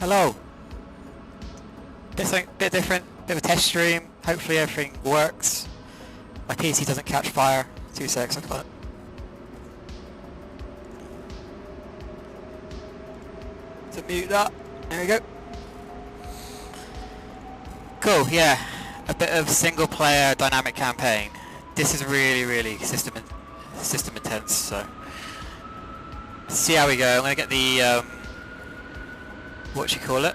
Hello. Bit different, bit of a test stream. Hopefully everything works. My PC doesn't catch fire. 2 secs, I've got it. To mute that. There we go. Cool, yeah. A bit of single player dynamic campaign. This is really system intense, so see how we go. I'm gonna get the what you call it?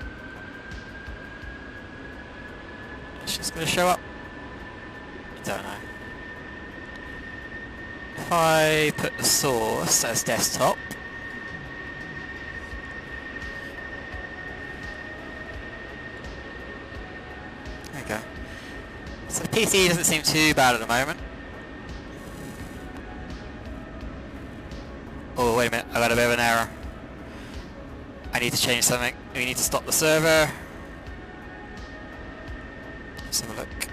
It's just gonna show up. I don't know. If I put the source as desktop, there you go. So the PC doesn't seem too bad at the moment. Oh wait a minute, I got a bit of an error. I need to change something. We need to stop the server. Let's have a look.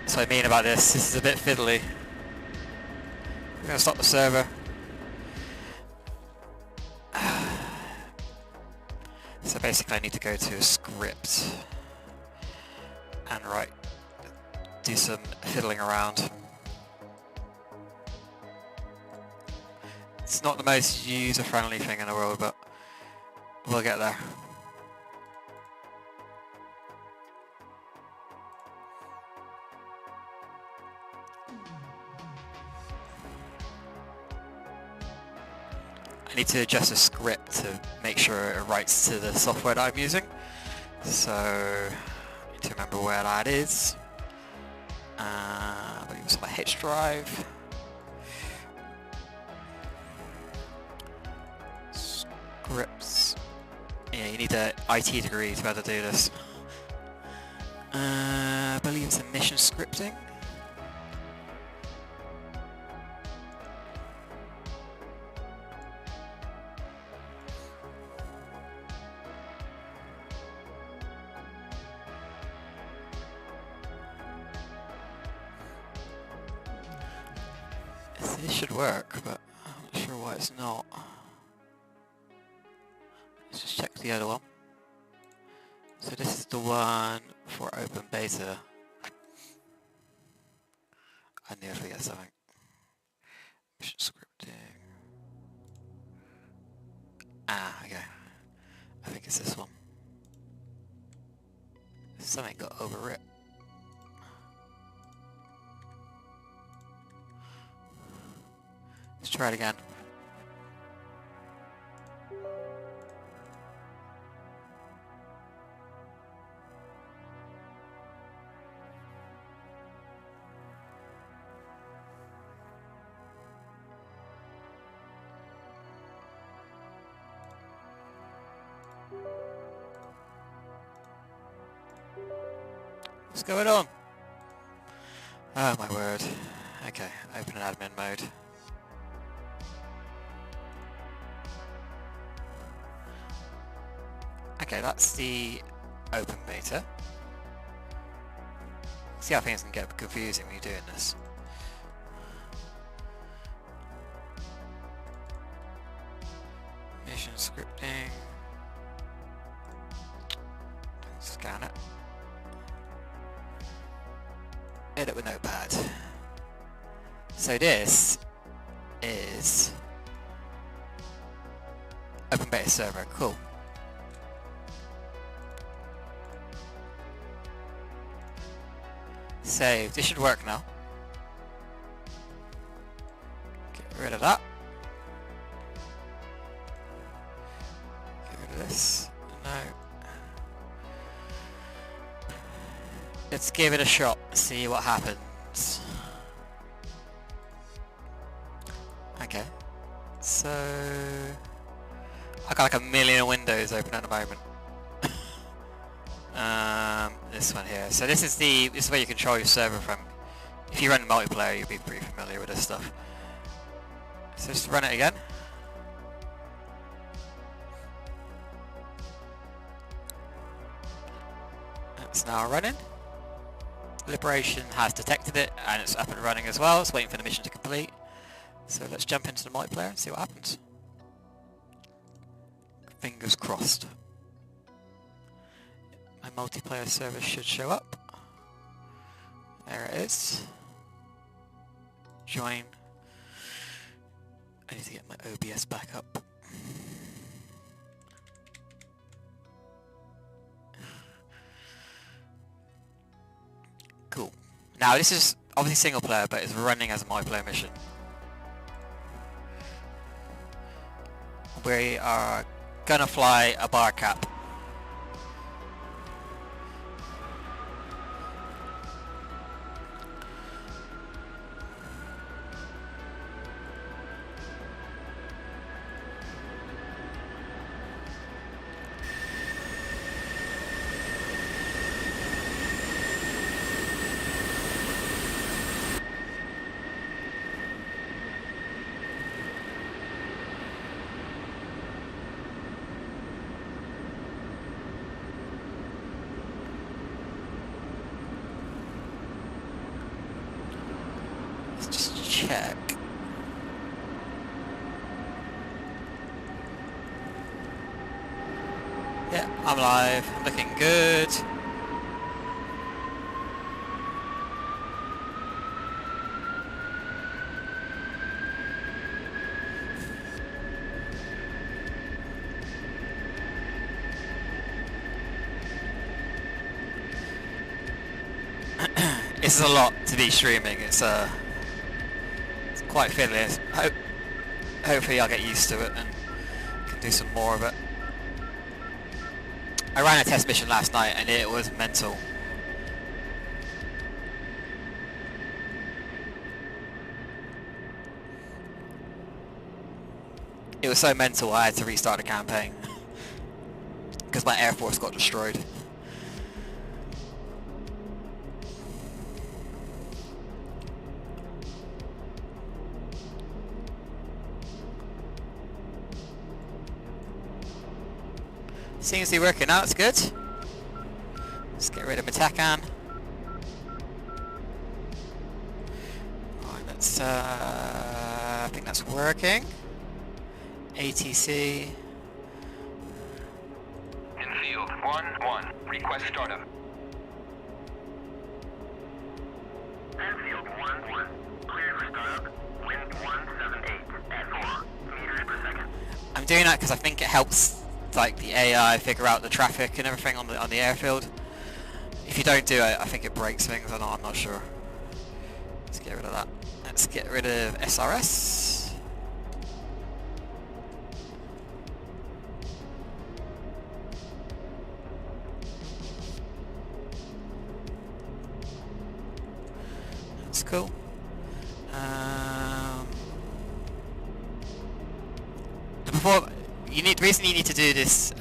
That's what I mean about this. This is a bit fiddly. We're going to stop the server. So basically I need to go to a script and do some fiddling around. It's not the most user-friendly thing in the world, but we'll get there. I need to adjust the script to make sure it writes to the software that I'm using. So I need to remember where that is. I believe it's on my H drive. Scripts. Yeah, you need an IT degree to be able to do this. I believe it's a mission scripting. This should work, but I'm not sure why it's not. Let's just check the other one. So this is the one for open beta. I nearly forget something. Mission scripting. Ah, okay. I think it's this one. Something got overwritten. Let's try it again. What's going on? Oh my word. Okay, open admin mode. Okay, that's the open beta. See how things can get confusing when you're doing this. Mission scripting. Don't scan it. Edit with Notepad. So this is open beta server. Cool. Save. This should work now. Get rid of that. Get rid of this. No. Let's give it a shot. See what happens. Okay. So I got like a million windows open at the moment. This one here. So this is where you control your server from. If you run multiplayer, you'll be pretty familiar with this stuff. So just run it again. It's now running. Liberation has detected it and it's up and running as well. It's waiting for the mission to complete. So let's jump into the multiplayer and see what happens. Fingers crossed. My multiplayer server should show up. There it is. Join. I need to get my OBS back up. Cool. Now this is obviously single player, but it's running as a multiplayer mission. We are gonna fly a bar cap. Check. Yeah, I'm live. Looking good. This is a lot to be streaming. It's quite fiddly. Hopefully I'll get used to it and can do some more of it. I ran a test mission last night and it was mental. It was so mental I had to restart the campaign because my Air Force got destroyed. Seems to be working out, it's good. Let's get rid of Matakan. Alright, let's I think that's working. ATC. In field 1-1, request startup. Field 1-1, cleared for startup, wind 178 at 4 meters per second. I'm doing that because I think it helps like the AI figure out the traffic and everything on the airfield. If you don't do it, I think it breaks things. I'm not sure. Let's get rid of that. Let's get rid of SRS. That's cool. The reason you need to do this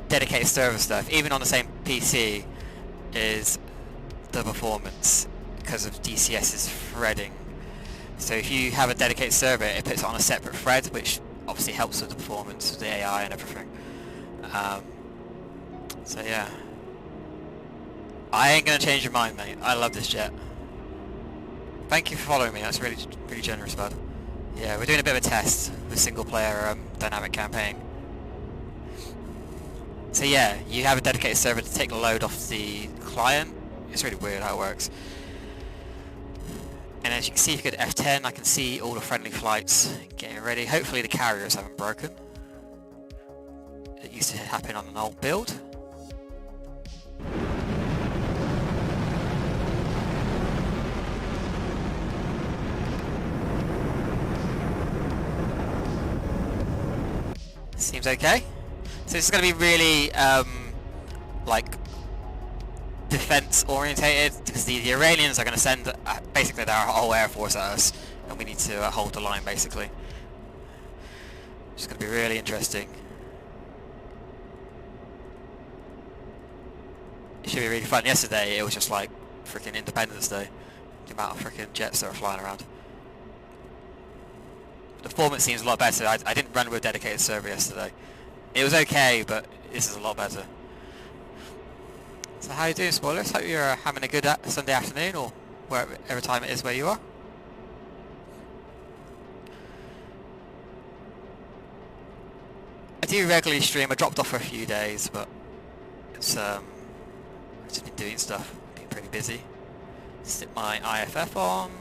dedicated server stuff, even on the same PC, is the performance because of DCS's threading. So if you have a dedicated server, it puts it on a separate thread, which obviously helps with the performance of the AI and everything. So yeah, I ain't gonna change your mind, mate. I love this jet. Thank you for following me. That's really generous, bud. Yeah, we're doing a bit of a test with single player dynamic campaign. So yeah, you have a dedicated server to take the load off the client. It's really weird how it works. And as you can see, if you go to F10, I can see all the friendly flights getting ready. Hopefully the carriers haven't broken. It used to happen on an old build. Seems okay. So this is going to be really like defense orientated because the Iranians are going to send basically their whole air force at us, and we need to hold the line basically. It's going to be really interesting. It should be really fun. Yesterday it was just like freaking Independence Day, the amount of freaking jets that were flying around. The performance seems a lot better. I didn't run with a dedicated server yesterday. It was okay, but this is a lot better. So how are you doing, spoilers? Hope you're having a good Sunday afternoon, or whatever time it is where you are. do regularly stream. I dropped off for a few days, but it's I've just been doing stuff, been pretty busy. Stick my IFF on,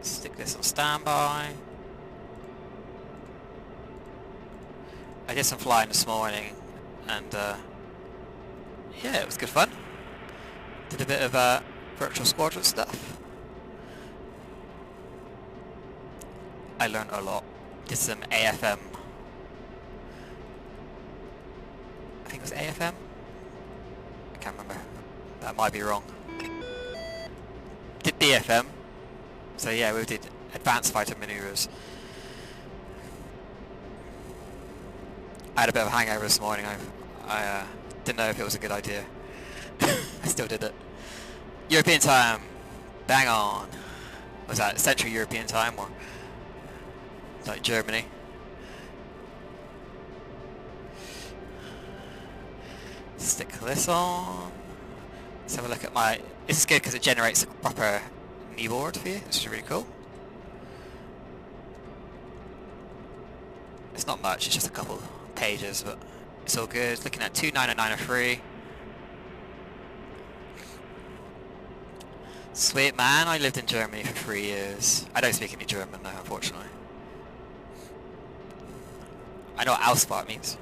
stick this on standby. I did some flying this morning, and yeah, it was good fun. Did a bit of virtual squadron stuff. I learned a lot. Did some AFM. I think it was AFM? I can't remember. That might be wrong. Did DFM. So yeah, we did advanced fighter maneuvers. I had a bit of a hangover this morning. I didn't know if it was a good idea. I still did it. European time. Bang on. Was that Central European time or like Germany? Stick this on. Let's have a look at my... This is good because it generates a proper kneeboard for you, which is really cool. It's not much, it's just a couple pages, but it's all good. Looking at 29903. Sweet man, I lived in Germany for 3 years. I don't speak any German though, unfortunately. I know what Ausfahrt means.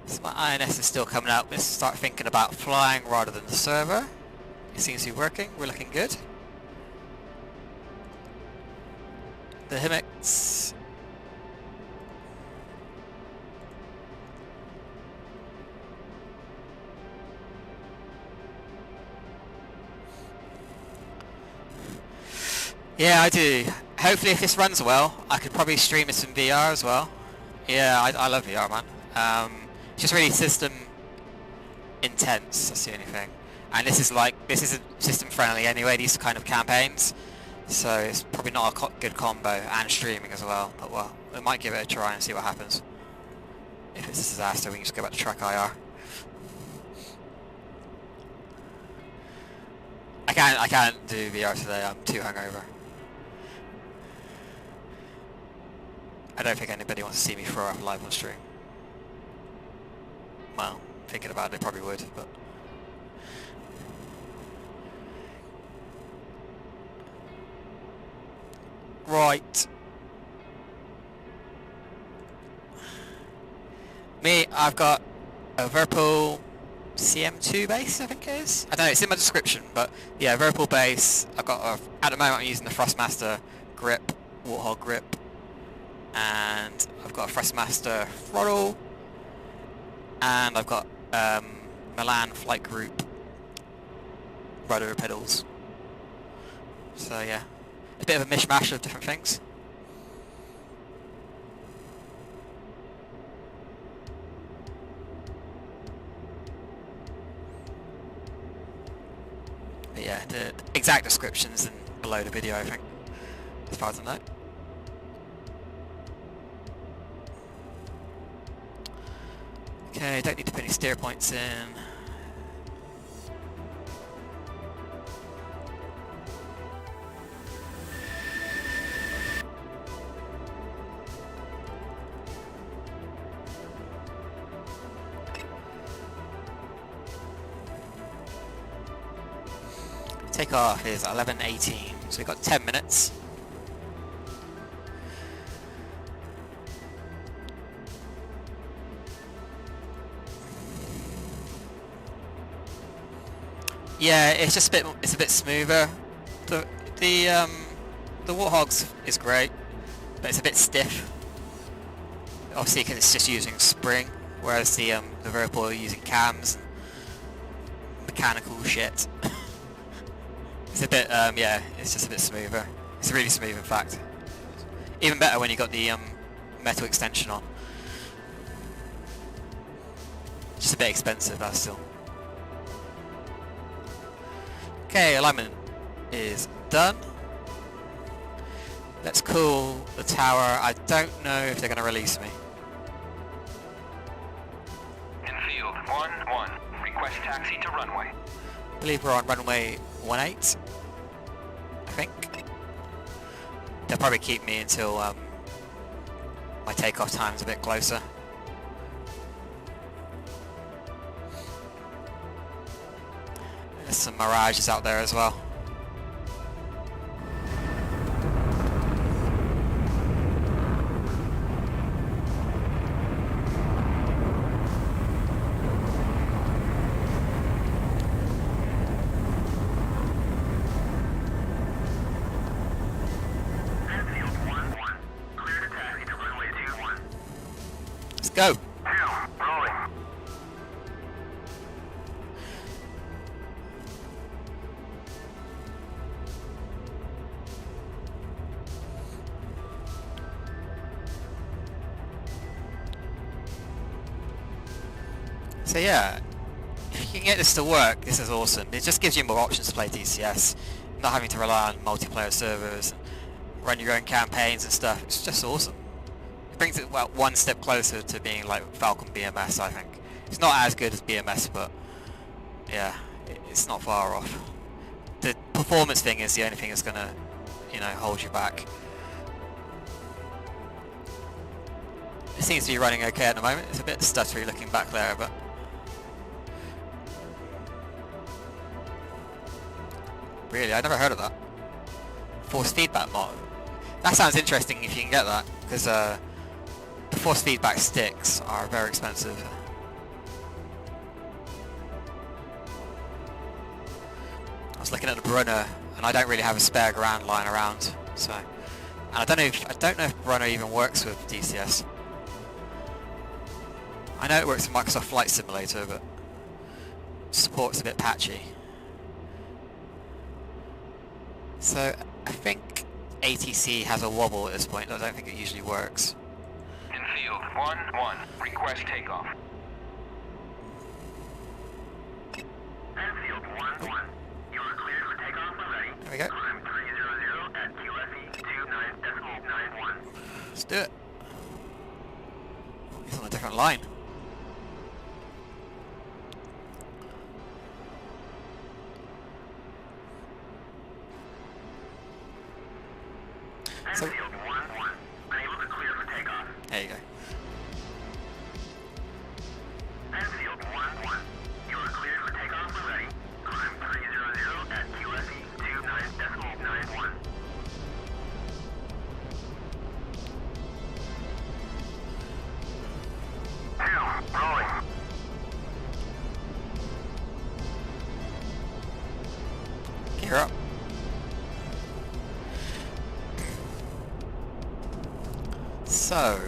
So my INS is still coming up. Let's start thinking about flying rather than the server. It seems to be working. We're looking good. The Himmicks. Yeah, I do. Hopefully if this runs well, I could probably stream this in VR as well. Yeah, I love VR, man. It's just really system intense, that's the only thing. And this isn't system friendly anyway, these kind of campaigns. So it's probably not a good combo, and streaming as well. But well, we might give it a try and see what happens. If it's a disaster, we can just go back to track IR. I can't do VR today, I'm too hungover. I don't think anybody wants to see me throw up live on stream. Well, thinking about it, they probably would, but... Right. Me, I've got a Verpal CM2 base, I think it is. I don't know, it's in my description, but yeah, Verpal base. I've got at the moment I'm using the Thrustmaster grip, Warthog grip, and I've got a Thrustmaster throttle, and I've got Milan Flight Group rudder pedals. So yeah, a bit of a mishmash of different things. But yeah, the exact descriptions in below the video, I think, as far as I know. Okay, don't need to put any steer points in. Takeoff is 11:18, so we've got 10 minutes. Yeah, it's just a bit smoother. The Warthogs is great, but it's a bit stiff. Obviously, because it's just using spring, whereas the Verpal are using cams and mechanical shit. It's a bit, yeah, it's just a bit smoother. It's really smooth, in fact. Even better when you got the metal extension on. Just a bit expensive, that's still. Okay, alignment is done. Let's cool the tower. I don't know if they're going to release me. Infield 1-1. Request taxi to runway. I believe we're on runway 18. I think. They'll probably keep me until my takeoff time's a bit closer. There's some Mirages out there as well. Let's go. So yeah, if you can get this to work, this is awesome. It just gives you more options to play DCS, not having to rely on multiplayer servers, and run your own campaigns and stuff. It's just awesome. It brings it well, one step closer to being like Falcon BMS, I think. It's not as good as BMS, but yeah, it's not far off. The performance thing is the only thing that's gonna, you know, hold you back. It seems to be running okay at the moment. It's a bit stuttery looking back there, but really, I never heard of that. Force feedback mod. That sounds interesting if you can get that, because the force feedback sticks are very expensive. I was looking at the Brunner, and I don't really have a spare ground lying around, so. And I don't know if Brunner even works with DCS. I know it works with Microsoft Flight Simulator, but support's a bit patchy. So I think ATC has a wobble at this point. I don't think it usually works. In field 1-1, request takeoff. Field 1-1, you are cleared for takeoff and ready. There we go. Climb 300 at QFE 29.91. Let's do it. He's on a different line. So, Field 1-1, unable to clear for takeoff. there you go. Field 1-1, you are cleared for takeoff and ready. Climb 300 at QFE 29.91. Rolling. Gear up. So,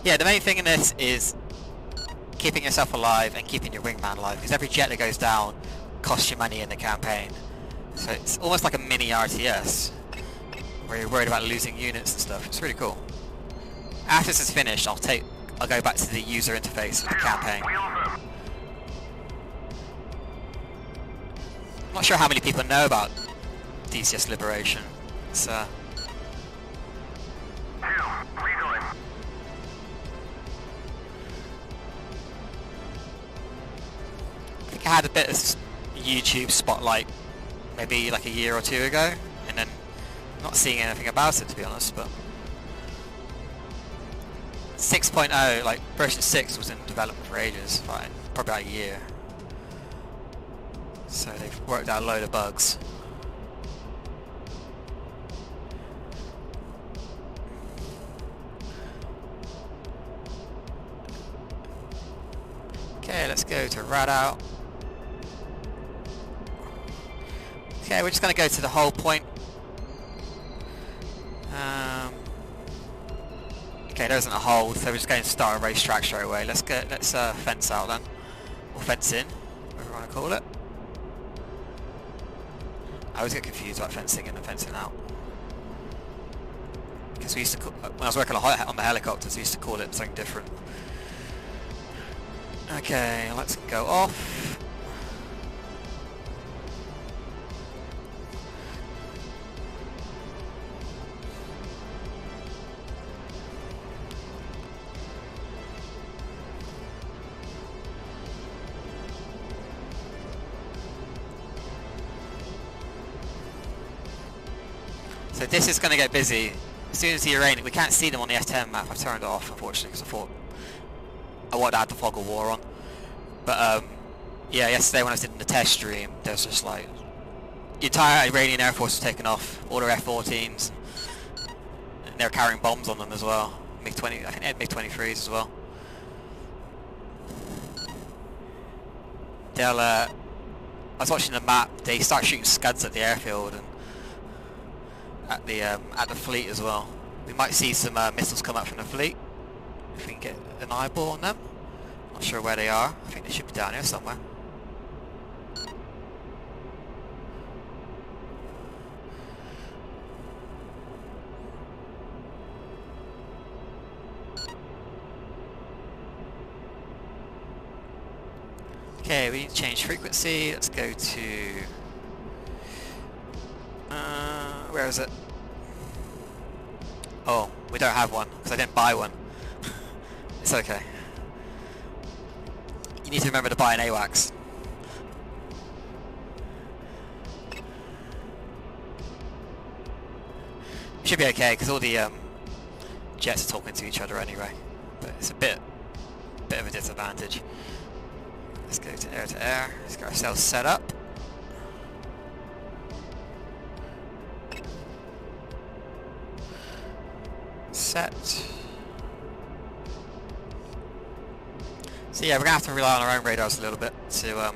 yeah, the main thing in this is keeping yourself alive and keeping your wingman alive, because every jet that goes down costs you money in the campaign. So it's almost like a mini RTS, where you're worried about losing units and stuff. It's really cool. After this is finished, I'll go back to the user interface of the campaign. I'm not sure how many people know about DCS Liberation. It's I think I had a bit of YouTube spotlight maybe like a year or two ago, and then not seeing anything about it, to be honest. But 6.0, like version 6 was in development for ages, like probably about a year. So they've worked out a load of bugs. Okay, let's go to rad out. Okay, we're just going to go to the whole point. Okay, there isn't a hole, so we're just going to start a racetrack straight away. Let's fence out then, or fence in, whatever you want to call it. I always get confused about fencing in and fencing out, because we used to when I was working on the helicopters, we used to call it something different. Okay, let's go off. So this is going to get busy. As soon as the Iranian, we can't see them on the S10 map. I've turned it off, unfortunately, because I thought I wanted to add the fog of war on. But yeah, yesterday when I was in the test stream, there was just like the entire Iranian Air Force was taken off, all their F-14s, and they were carrying bombs on them as well. MiG-20, I think they had MiG-23s as well. They'll, I was watching the map. They start shooting scuds at the airfield and at the fleet as well. We might see some missiles come up from the fleet if we can get an eyeball on them. Not sure where they are. I think they should be down here somewhere. Okay, we need to change frequency. Let's go to... where is it? Oh, we don't have one, because I didn't buy one. It's okay. You need to remember to buy an AWACS. It should be okay, because all the jets are talking to each other anyway. But it's a bit of a disadvantage. Let's go to air. Let's get ourselves set up. Set. So yeah, we're going to have to rely on our own radars a little bit to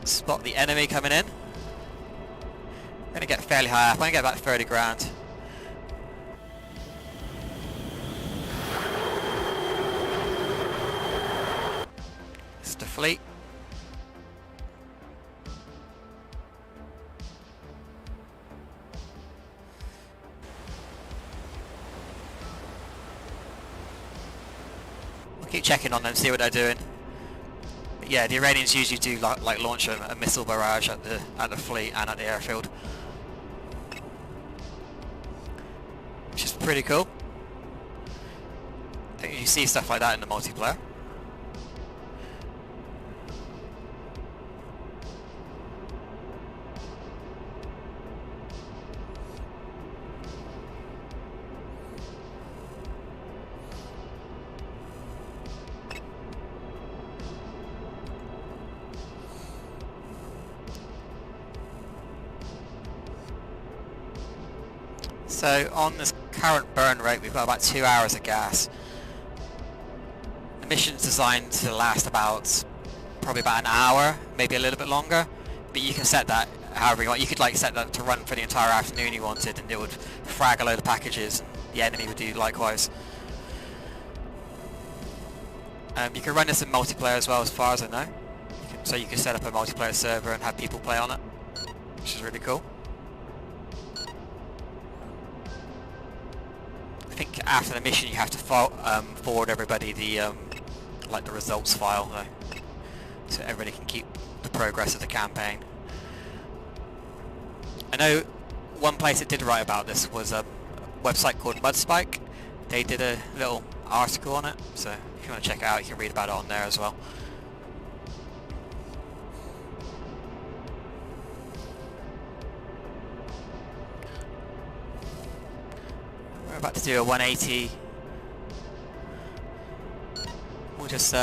spot the enemy coming in. I'm going to get fairly high up. I'm going to get about 30 grand. It's the fleet. Keep checking on them, see what they're doing. But yeah, the Iranians usually do like launch a missile barrage at the fleet and at the airfield, which is pretty cool. I think you see stuff like that in the multiplayer. So on this current burn rate, we've got about 2 hours of gas. The mission's designed to last probably about an hour, maybe a little bit longer. But you can set that however you want. You could like set that to run for the entire afternoon you wanted, and it would frag a load of packages, and the enemy would do likewise. You can run this in multiplayer as well, as far as I know. So you can set up a multiplayer server and have people play on it, which is really cool. I think after the mission you have to forward everybody the like the results file though, so everybody can keep the progress of the campaign. I know one place that did write about this was a website called Mudspike. They did a little article on it, so if you want to check it out you can read about it on there as well. We're about to do a 180. We'll just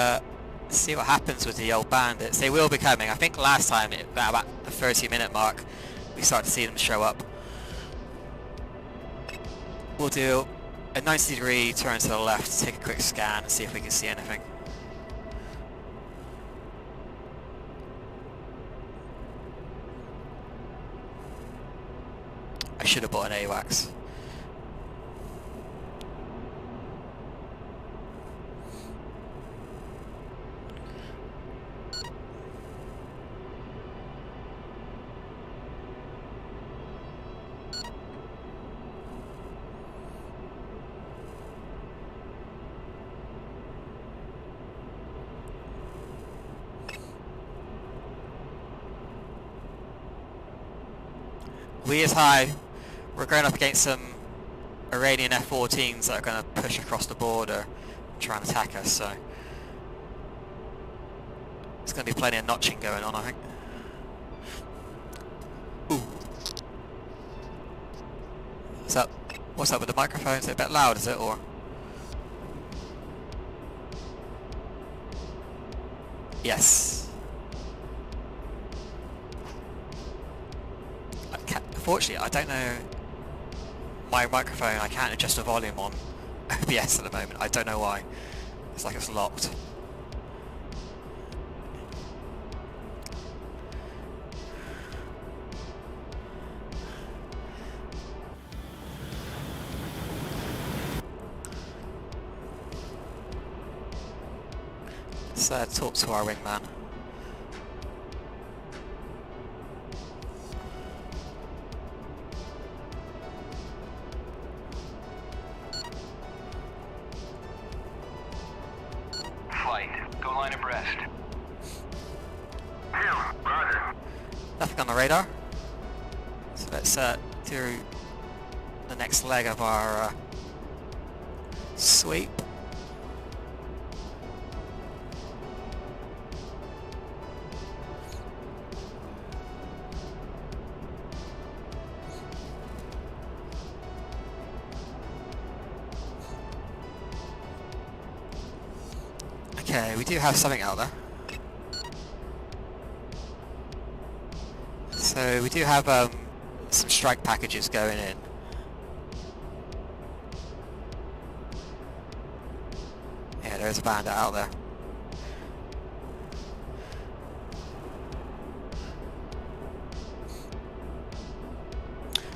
see what happens with the old bandits. They will be coming. I think last time, at about the 30-minute mark, we started to see them show up. We'll do a 90-degree turn to the left, take a quick scan, and see if we can see anything. I should have bought an AWACS. We is high. We're going up against some Iranian F-14s that are going to push across the border and try and attack us, so there's going to be plenty of notching going on, I think. Ooh. So, what's up with the microphone? Is it a bit loud, is it, or? Yes. Unfortunately, I don't know my microphone. I can't adjust the volume on OBS at the moment. I don't know why. It's like it's locked. Let's talk to our wingman. Flight, go line abreast. Roger. Nothing on the radar. So let's do the next leg of our sweep. Okay, we do have something out there. So we do have some strike packages going in. Yeah, there's a bandit out there.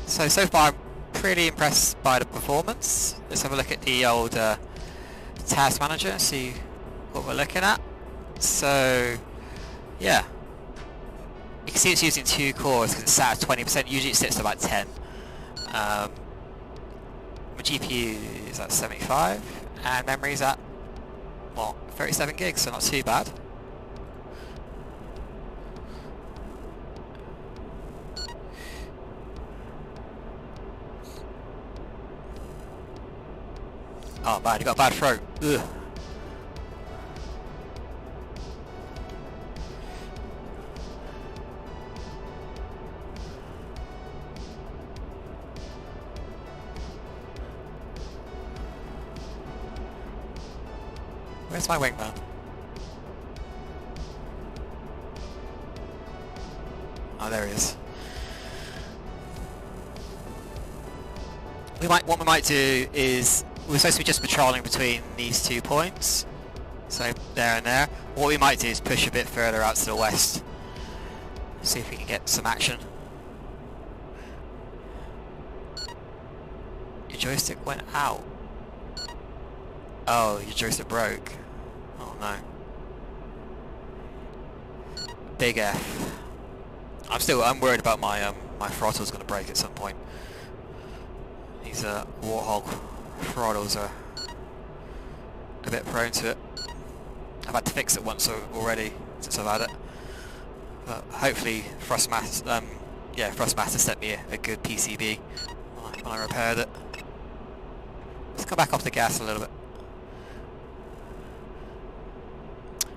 So far I'm pretty impressed by the performance. Let's have a look at the old task manager and see what we're looking at. So yeah, you can see it's using 2 cores because it's sat at 20%. Usually it sits at about 10. My GPU is at 75 and memory is at, well, 37 gigs, so not too bad. Oh man, you got a bad throat. Ugh. Where's my wingman? Oh, there he is. What we might do is, we're supposed to be just patrolling between these 2 points, so there and there. What we might do is push a bit further out to the west, see if we can get some action. Your joystick went out. Oh, your joystick broke. Oh no. Big F. I'm worried about my my throttle's gonna break at some point. These Warthog throttles are a bit prone to it. I've had to fix it once already since I've had it. But hopefully Frostmaster sent me a good PCB when I repaired it. Let's come back off the gas a little bit.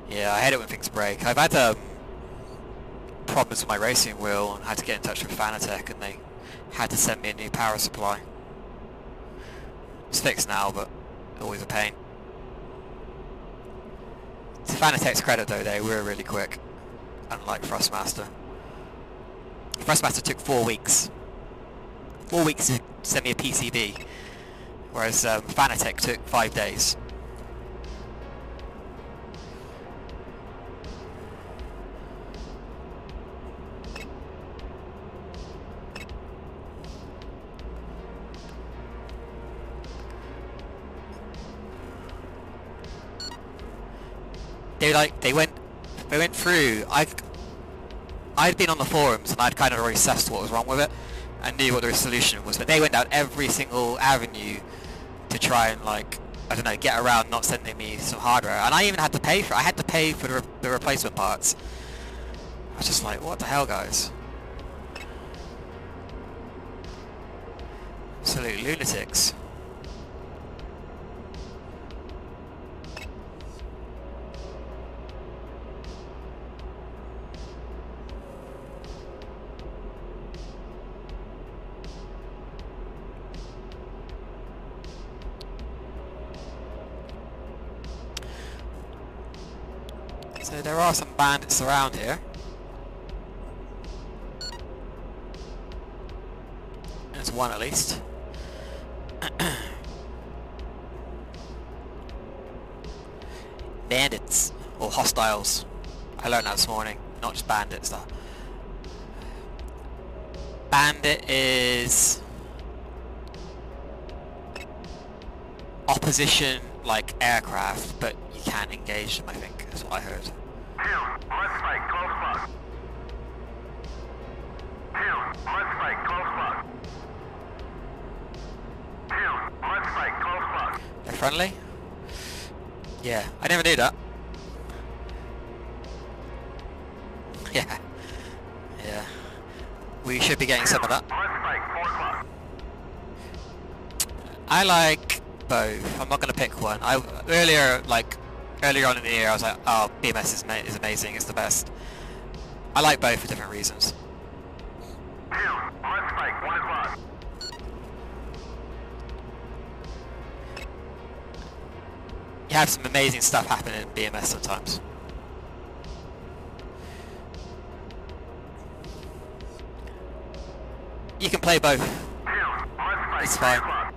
Yeah, I hate it when things break. I've had problems with my racing wheel and had to get in touch with Fanatec and they had to send me a new power supply. It's fixed now, but always a pain. To Fanatec's credit though, they were really quick, unlike Frostmaster. Frostmaster took 4 weeks. 4 weeks to send me a PCB, whereas Fanatec took 5 days. They went through. I'd been on the forums and I'd kind of already assessed what was wrong with it and knew what the solution was, but they went down every single avenue to try and, like, I don't know, get around not sending me some hardware, and I even had to pay for it. I had to pay for the replacement parts. I was just like, what the hell, guys? Absolute lunatics. So there are some bandits around here. There's one at least. Bandits, or hostiles. I learned that this morning, not just bandits though. Bandit is opposition like aircraft, but you can't engage them, I think, that's what I heard. 2, let's fight, close plug. 2, let's fight, close plug. 2, let's fight, close plug. They're friendly? Yeah, I never knew that. Yeah. Yeah. We should be getting some of that. Let's fight, 4 o'clock. I like both. I'm not going to pick one. Earlier on in the year I was like, oh, BMS is amazing, it's the best. I like both for different reasons. 2, let's fight, 1 o'clock. You have some amazing stuff happen in BMS sometimes. You can play both. 2, let's fight, It's 3 fine. o'clock.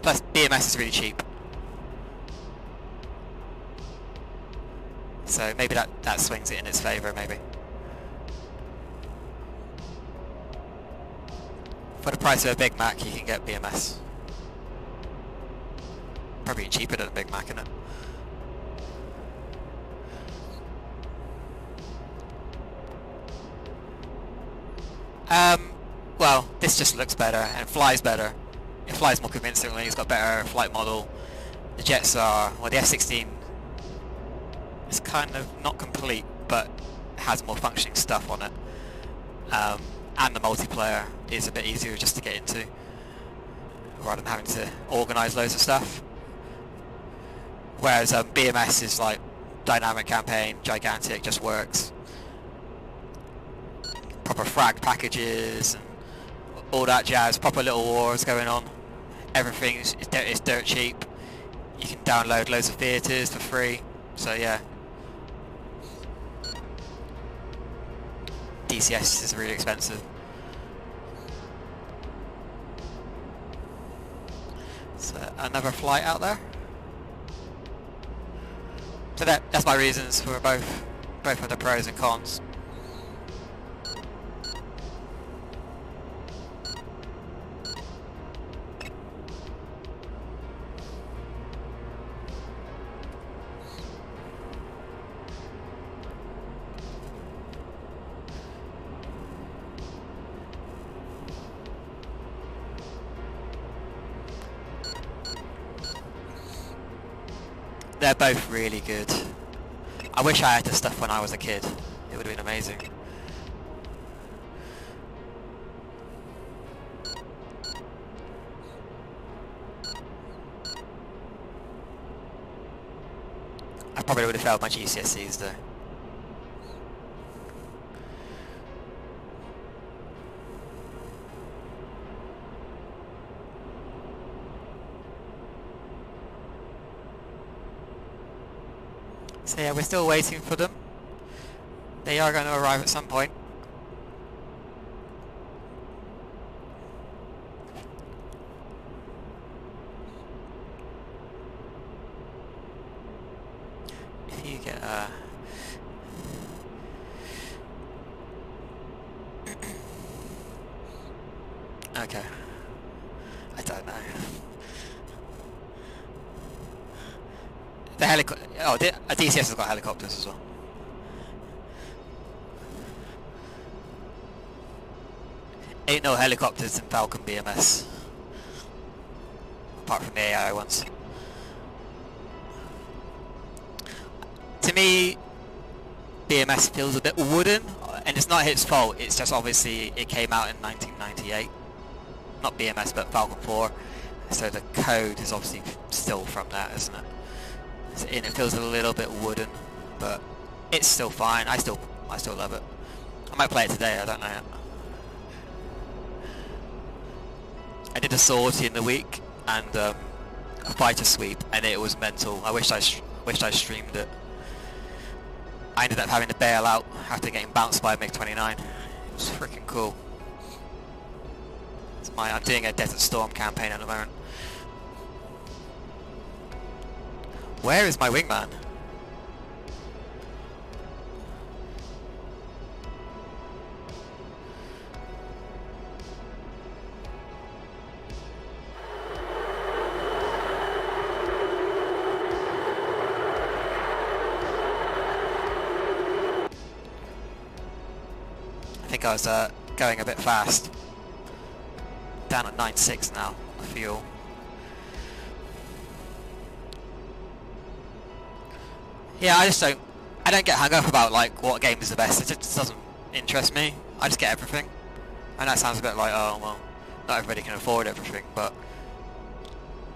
Plus BMS is really cheap. So maybe that swings it in its favour, maybe. For the price of a Big Mac you can get BMS. Probably cheaper than a Big Mac, isn't it? Well, this just looks better and flies better. It flies more convincingly, it's got better flight model. The jets are, well, the F-16 is kind of not complete, but has more functioning stuff on it. And the multiplayer is a bit easier just to get into, rather than having to organise loads of stuff. Whereas BMS is like dynamic campaign, gigantic, just works. Proper frag packages and all that jazz, proper little wars going on. Everything is dirt cheap. You can download loads of theatres for free, so yeah. DCS is really expensive. So another flight out there. So that's my reasons for both of the pros and cons. They're both really good. I wish I had this stuff when I was a kid. It would have been amazing. I probably would have failed my GCSEs though. So yeah, we're still waiting for them. They are going to arrive at some point. If you get okay. I don't know. The helicopter. Oh, a DCS has got helicopters as well. Ain't no helicopters in Falcon BMS. Apart from the AI ones. To me, BMS feels a bit wooden, and it's not its fault, it's just obviously it came out in 1998. Not BMS, but Falcon 4. So the code is obviously still from that, isn't it? And it feels a little bit wooden, but it's still fine. I still love it. I might play it today, I don't know yet. I did a sortie in the week and a fighter sweep, and it was mental. I wish I streamed it. I ended up having to bail out after getting bounced by a MiG-29. It's freaking cool. I'm doing a Desert Storm campaign at the moment. Where is my wingman? I think I was going a bit fast. Down at 9.6 now, fuel. Yeah, I don't get hung up about like what game is the best. It just doesn't interest me. I just get everything. And that sounds a bit like, oh well, not everybody can afford everything, but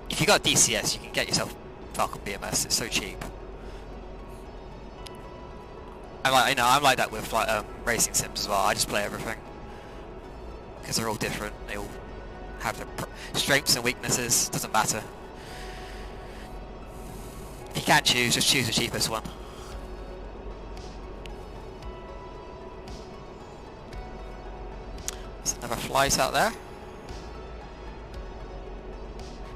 if you got DCS, you can get yourself Falcon BMS. It's so cheap. I'm like that with like racing sims as well. I just play everything because they're all different. They all have their strengths and weaknesses. Doesn't matter. If you can't choose, just choose the cheapest one. There's another flight out there.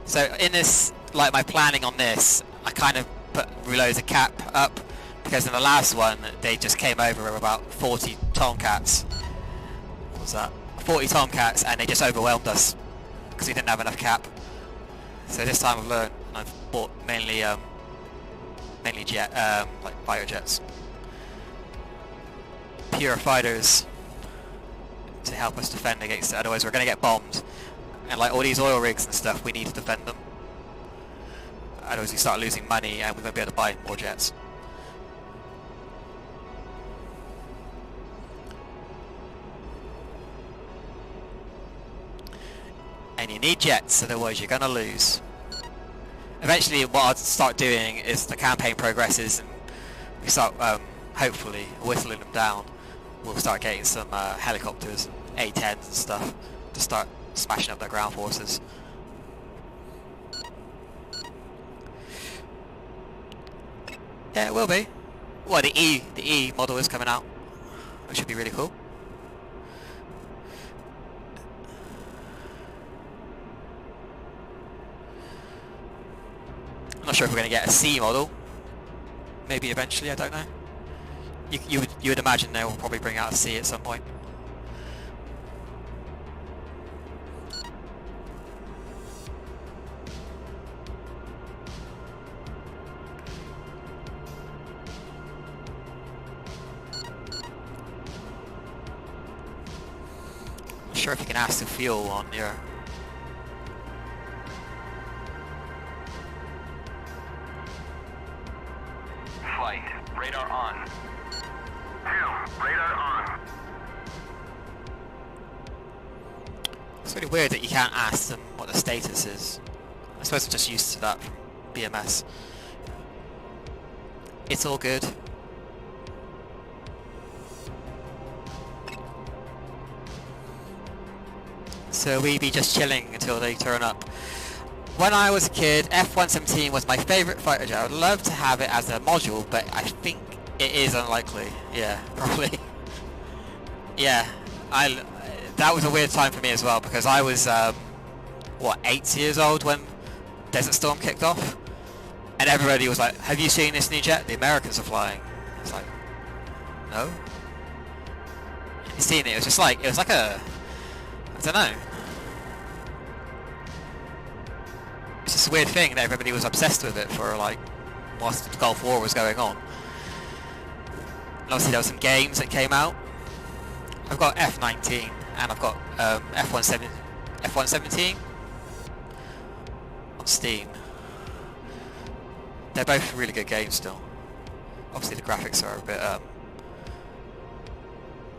So in this, like my planning on this, I kind of put reload the cap up because in the last one they just came over with about 40 Tomcats. What was that? 40 Tomcats, and they just overwhelmed us because we didn't have enough cap. So this time I've learned, and I've bought mainly jet, like fighter jets, pure fighters to help us defend against it. Otherwise we're going to get bombed, and like all these oil rigs and stuff, we need to defend them. Otherwise we start losing money and we won't be able to buy more jets. And you need jets, otherwise you're going to lose. Eventually what I'll start doing is the campaign progresses and we start hopefully whistling them down. We'll start getting some helicopters, A-10s and stuff to start smashing up their ground forces. Yeah, it will be. Well, the E model is coming out, which should be really cool. I'm not sure if we're going to get a C model. Maybe eventually, I don't know. You would imagine they will probably bring out a C at some point. Not sure if you can ask the fuel on your. Flight, radar on. 2, radar on. It's really weird that you can't ask them what the status is. I suppose I'm just used to that from BMS. It's all good. So we be just chilling until they turn up. When I was a kid, F-117 was my favourite fighter jet. I would love to have it as a module, but I think it is unlikely. Yeah, probably. Yeah, that was a weird time for me as well, because I was, what, 8 years old when Desert Storm kicked off? And everybody was like, have you seen this new jet the Americans are flying? It's like, no. You seen it? It was like a, I don't know. It's just a weird thing that everybody was obsessed with it for like, whilst the Gulf War was going on. And obviously there were some games that came out. I've got F-19 and I've got F-117 on Steam. They're both really good games still. Obviously the graphics are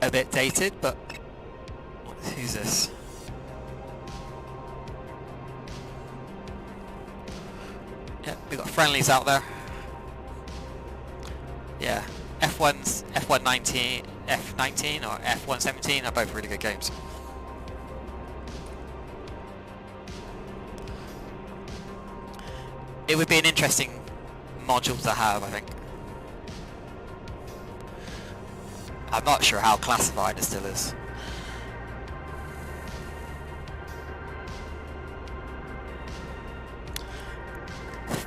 a bit dated, but who's this? Yeah, we've got friendlies out there. Yeah, F-19 or F-117 are both really good games. It would be an interesting module to have, I think. I'm not sure how classified it still is.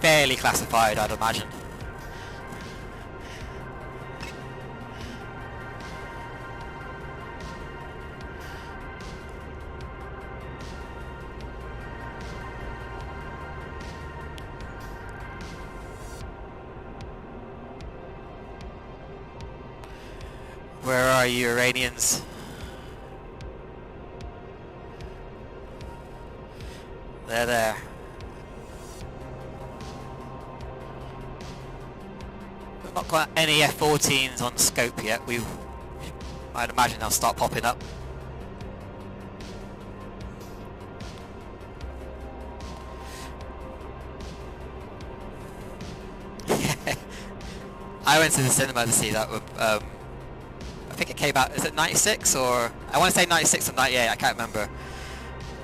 Fairly classified, I'd imagine. Where are you, Iranians? They're there. We've not got any F-14s on scope yet. I'd imagine they'll start popping up. I went to the cinema to see that with, I think it came out, is it 96 or, I want to say 96 or 98, I can't remember.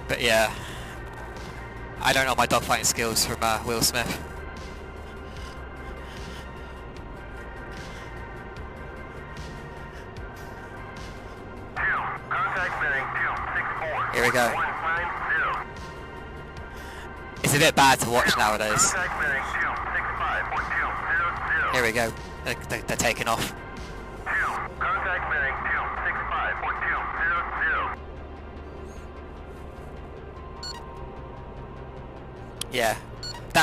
But yeah, I don't know my dogfighting skills from Will Smith. Here we go. It's a bit bad to watch nowadays. Here we go. They're taking off. Yeah,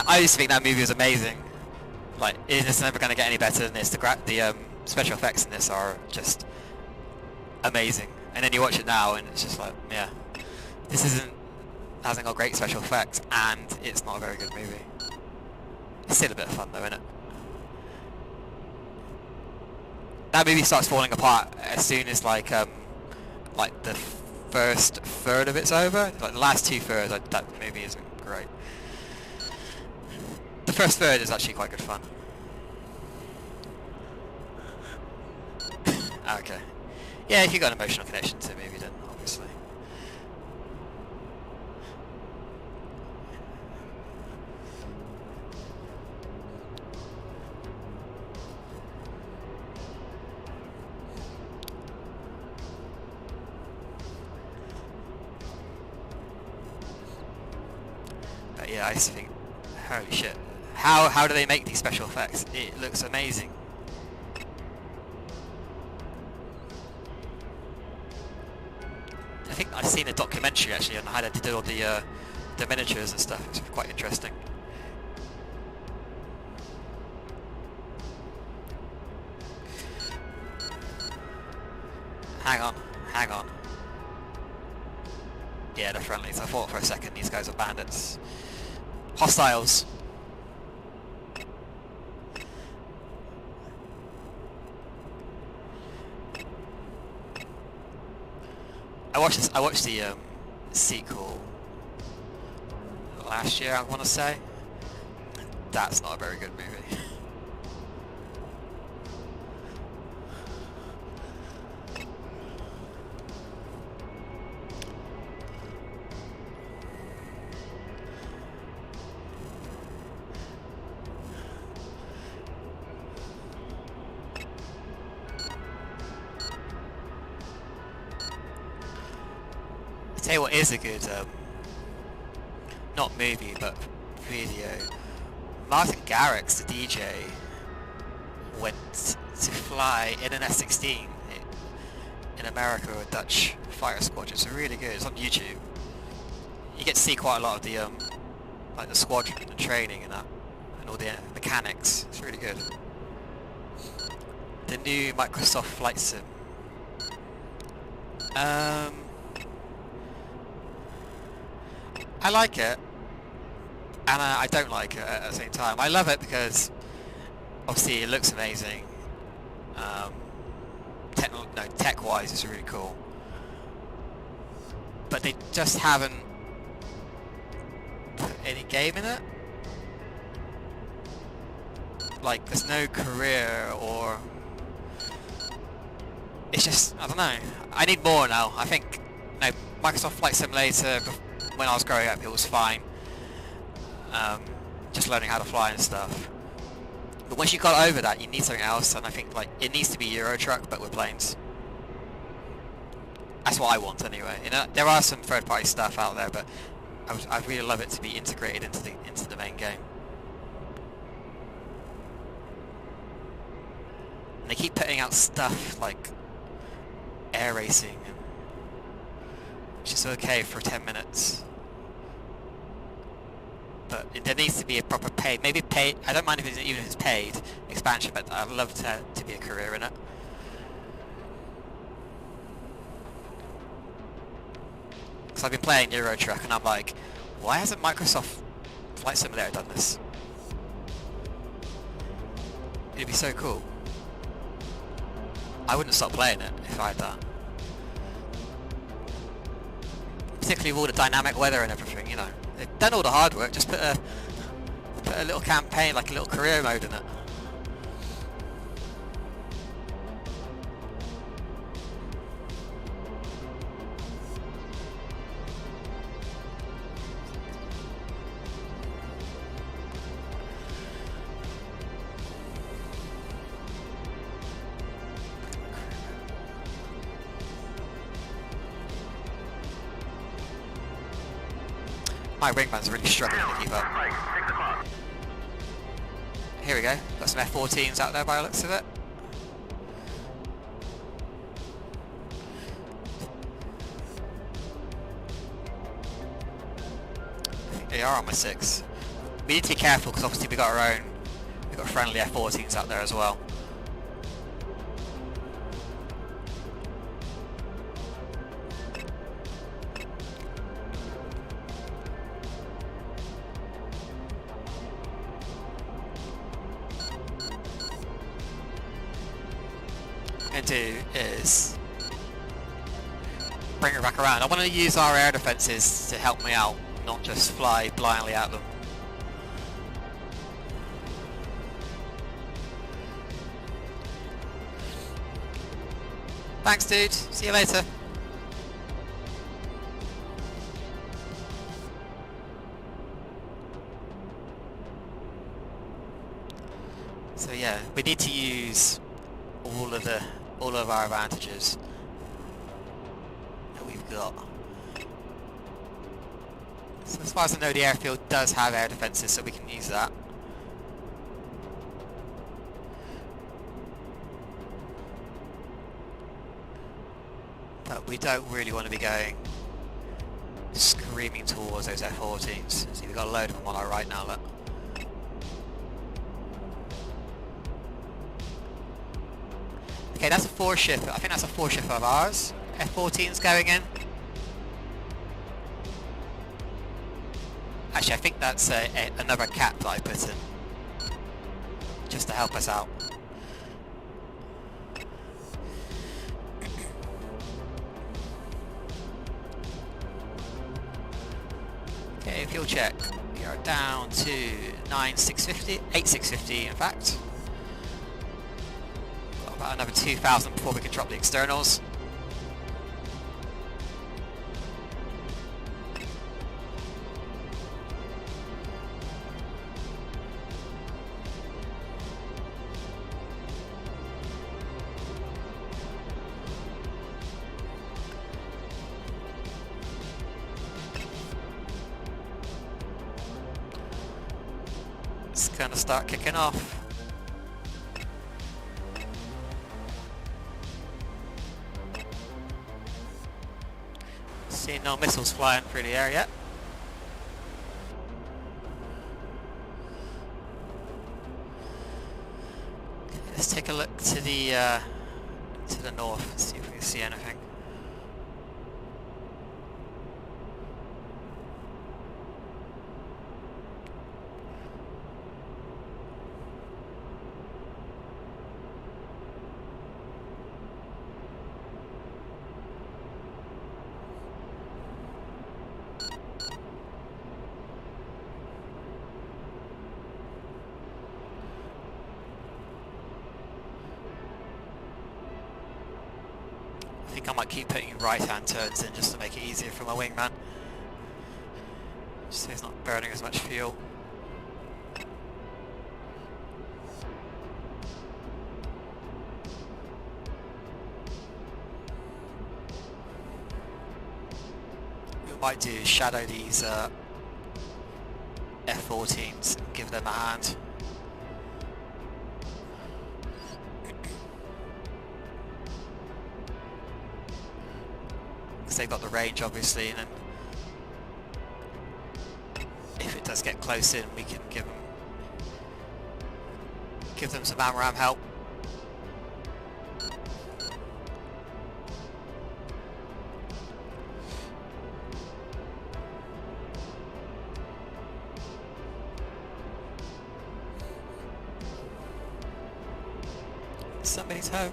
I used to think that movie was amazing. Like, it's never going to get any better than this. The special effects in this are just amazing. And then you watch it now, and it's just like, yeah, this hasn't got great special effects, and it's not a very good movie. It's still a bit of fun, though, isn't it? That movie starts falling apart as soon as like the first third of it's over. Like the last two thirds, that movie isn't great. The first third is actually quite good fun. Okay. Yeah, if you've got an emotional connection to the movie, then obviously. But yeah, I just think, holy shit. How do they make these special effects? It looks amazing. I think I've seen a documentary actually on how they did all the miniatures and stuff. It's quite interesting. Hang on. Yeah, they're friendlies. I thought for a second these guys are bandits. Hostiles. I watched the sequel last year, I want to say. That's not a very good movie. Tell you what is a good, not movie, but video. Martin Garrix, the DJ, went to fly in an F-16 in America with a Dutch fighter squadron. It's really good. It's on YouTube. You get to see quite a lot of the, like the squadron and the training and that, and all the mechanics. It's really good. The new Microsoft Flight Sim. I like it, and I don't like it at the same time. I love it because obviously it looks amazing. Tech-wise, it's really cool. But they just haven't put any game in it. Like, there's no career, or it's just, I don't know. I need more now. I think, Microsoft Flight Simulator, when I was growing up, it was fine. Just learning how to fly and stuff. But once you got over that, you need something else, and I think like it needs to be Euro Truck, but with planes. That's what I want anyway. You know, there are some third-party stuff out there, but I'd really love it to be integrated into the main game. And they keep putting out stuff like air racing, which is okay for 10 minutes. But there needs to be a proper paid, maybe paid, I don't mind if even if it's paid expansion, but I'd love to be a career in it. Because I've been playing Euro Truck and I'm like, why hasn't Microsoft Flight Simulator done this? It'd be so cool. I wouldn't stop playing it if I had that. Particularly with all the dynamic weather and everything, you know. They've done all the hard work, just put a little campaign, like a little career mode in it. My wingman's really struggling to keep up. Here we go. Got some F-14s out there by the looks of it. I think they are on my 6. We need to be careful because obviously we've got friendly F-14s out there as well. Do is bring it back around. I want to use our air defences to help me out, not just fly blindly at them. Thanks dude, see you later. So yeah, we need to use all of our advantages that we've got. So as far as I know, the airfield does have air defences, so we can use that. But we don't really want to be going screaming towards those F-14s. See, we've got a load of them on our right now, look. Okay, that's a 4-ship. I think that's a 4-ship of ours. F-14's going in. Actually, I think that's another cap that I put in, just to help us out. Okay, fuel check. We are down to 8,650 in fact. About another 2,000 before we can drop the externals. It's gonna start kicking off. Seeing no missiles flying through the air yet. Okay, let's take a look to the north and see if we can see anything. I think I might keep putting right-hand turns in just to make it easier for my wingman, so he's not burning as much fuel. might do is shadow these F-14s and give them a hand. Because they've got the range obviously, and then if it does get close in, we can give them some AMRAAM help. Somebody's home.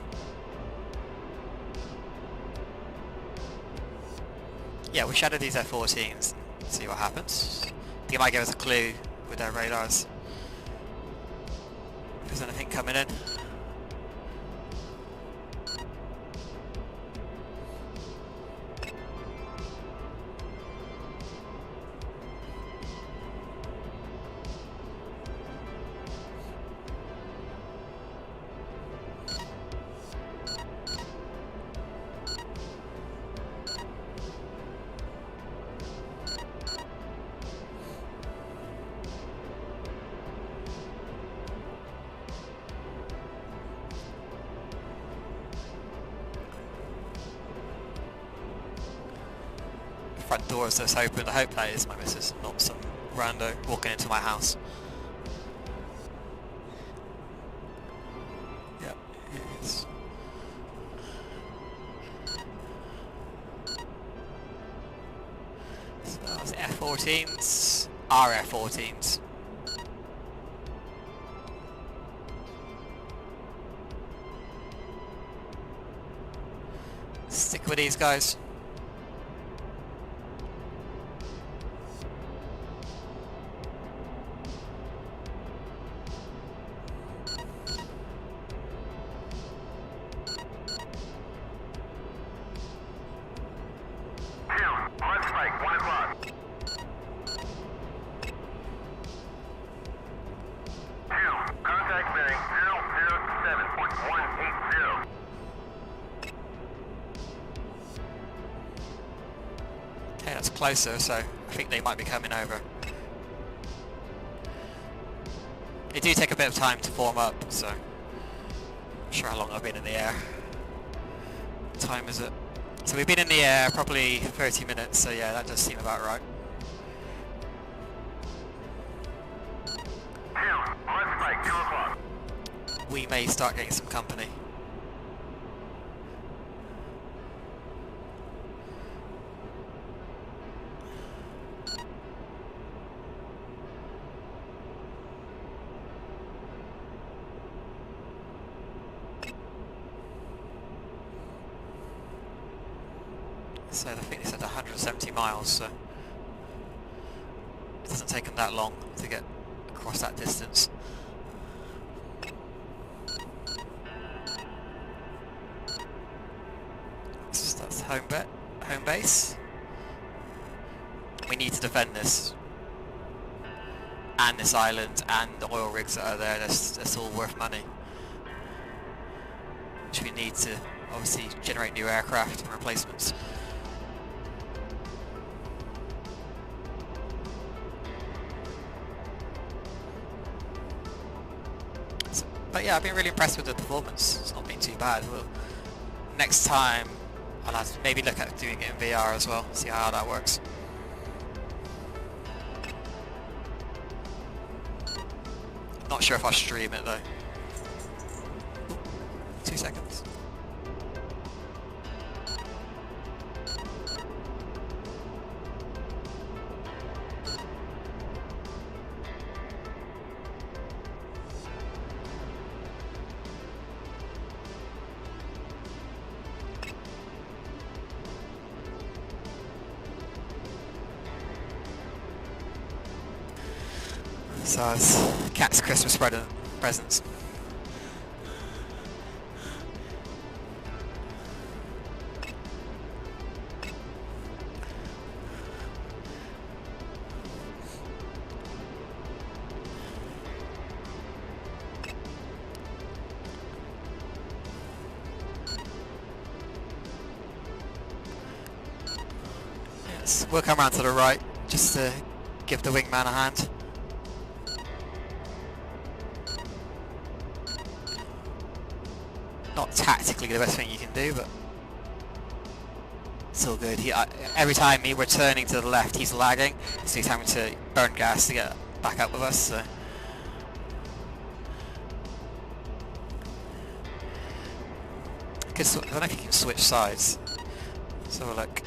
Yeah, we'll shadow these F-14s and see what happens. I think it might give us a clue with their radars if there's anything coming in. Front door is just open. I hope that is my missus, not some rando walking into my house. Yep, it is. So that was F-14s, our F-14s. Stick with these guys. Okay, that's closer, so I think they might be coming over. They do take a bit of time to form up, so I'm not sure how long I've been in the air. What time is it? So we've been in the air probably 30 minutes, so yeah, that does seem about right. We may start getting some company. So I think they said 170 miles, so it doesn't take them that long to get across that distance. So that's home base. We need to defend this, and this island, and the oil rigs that are there. That's all worth money, which we need to obviously generate new aircraft and replacements. But yeah, I've been really impressed with the performance. It's not been too bad. Well, next time I'll have to maybe look at doing it in VR as well, see how that works. Not sure if I'll stream it though. 2 seconds. So it's Cat's Christmas presents. Yes, we'll come around to the right just to give the wingman a hand. Not tactically the best thing you can do, but it's all good. Every time we're turning to the left, he's lagging, so he's having to burn gas to get back up with us. So. I don't know if you can switch sides. Let's have a look.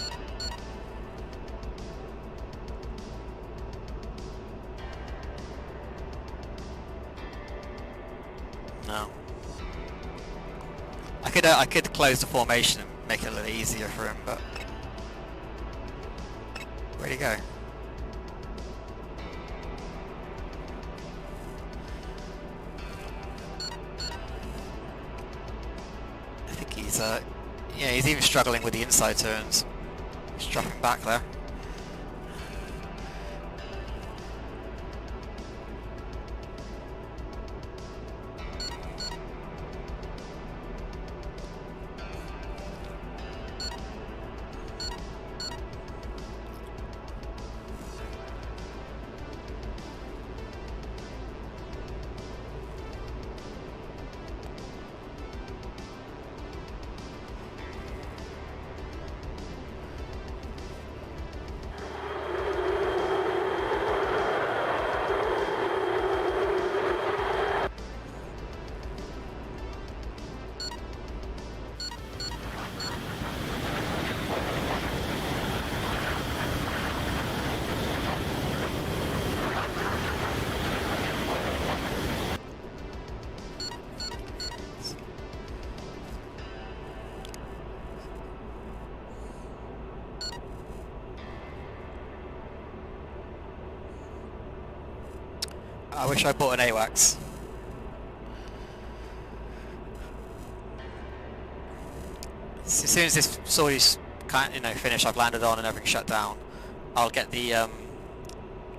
No. I could close the formation and make it a little easier for him, but where'd he go? I think he's yeah, he's even struggling with the inside turns. He's dropping back there. I wish I bought an AWACS. As soon as this sortie's finished, I've landed on and everything shut down, I'll get the